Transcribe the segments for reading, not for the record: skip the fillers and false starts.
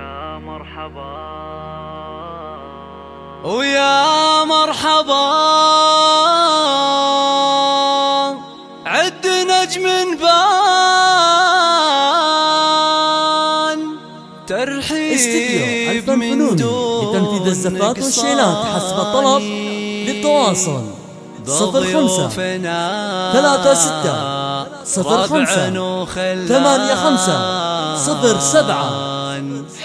ويا مرحبا ويا مرحبا عد نجم بان ترحيب من دون لتنفيذ الزفات والشيلات حسب الطلب. للتواصل 05 36 05 85 07.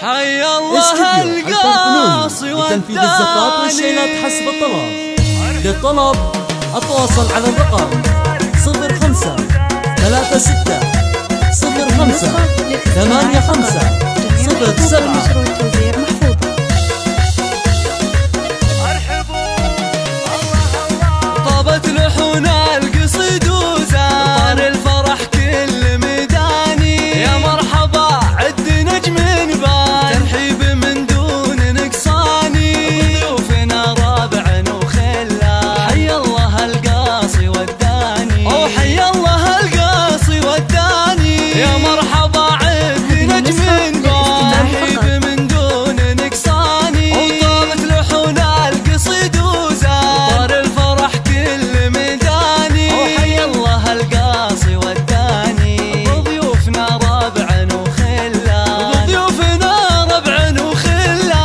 حي الله القاصي لتنفيذ الزفات والشيلات حسب الطلب. للطلب التواصل على الرقم 05 36 05 85 07. طابت لحون القصيد وزار الفرح كل ميداني. يا مرحبا عد نجم بان ترحيب من دون نقصاني. ضيوفنا رابع وخلا حي الله القاصي وداني. او حي الله القاصي وداني. يا مرحبا عد نجم بان ترحيب من دون نقصاني. وطابت لحون القصيد وزار الفرح كل ميداني. او حي الله القاصي وداني. ضيوفنا ربع وخلا ضيوفنا ربع وخلا.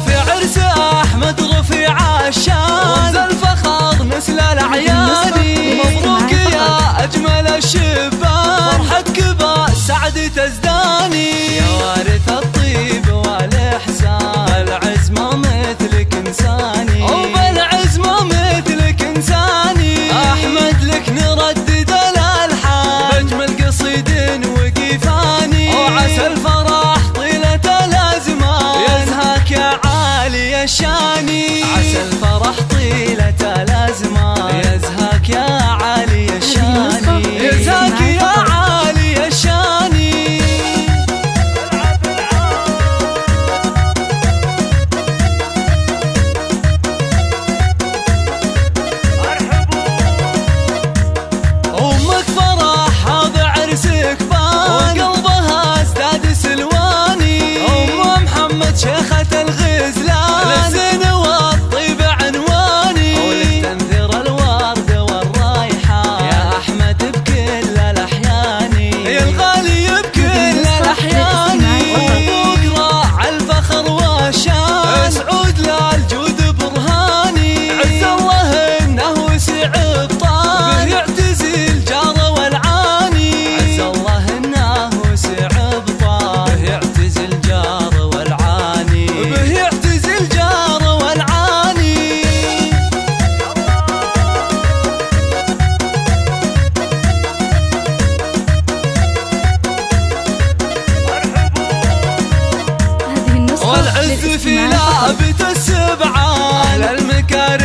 في عرس احمد رفيع الشان الفخر مثل الاعياني. مبروك يا اجمل الشبان فرحتك بالسعد تزداني. يا وارث الطيب والاحسان بالعزمه مثلك انساني. او بالعزمه مثلك انساني. احمد لك نردد الالحان باجمل قصيد وقيفاني. وعسى الفرح طيله الازمان يزهاك يا عالي الشاني. عسى الفرح طيله الازمان يزهاك يا عالي الشاني. يزهاك يا عالي الشاني. أمك فرح هذا عرسك بان وقلبها ازداد سلواني. أم محمد شيخة الغزلان للزين والطيب عنواني. ولك تنثر الورد والرايحة يا أحمد بكل الأحيان. يا الغالي بكل الأحيان. وأبوك راعى الفخر والشان سعود للجود برهاني. عز الله إنه وسع بطان به يعتزي الجار والعاني. عز الله إنه وسع بطان به يعتزي الجار والعاني. به يعتزي الجار والعاني. والعز في لعبة السبعان المكارم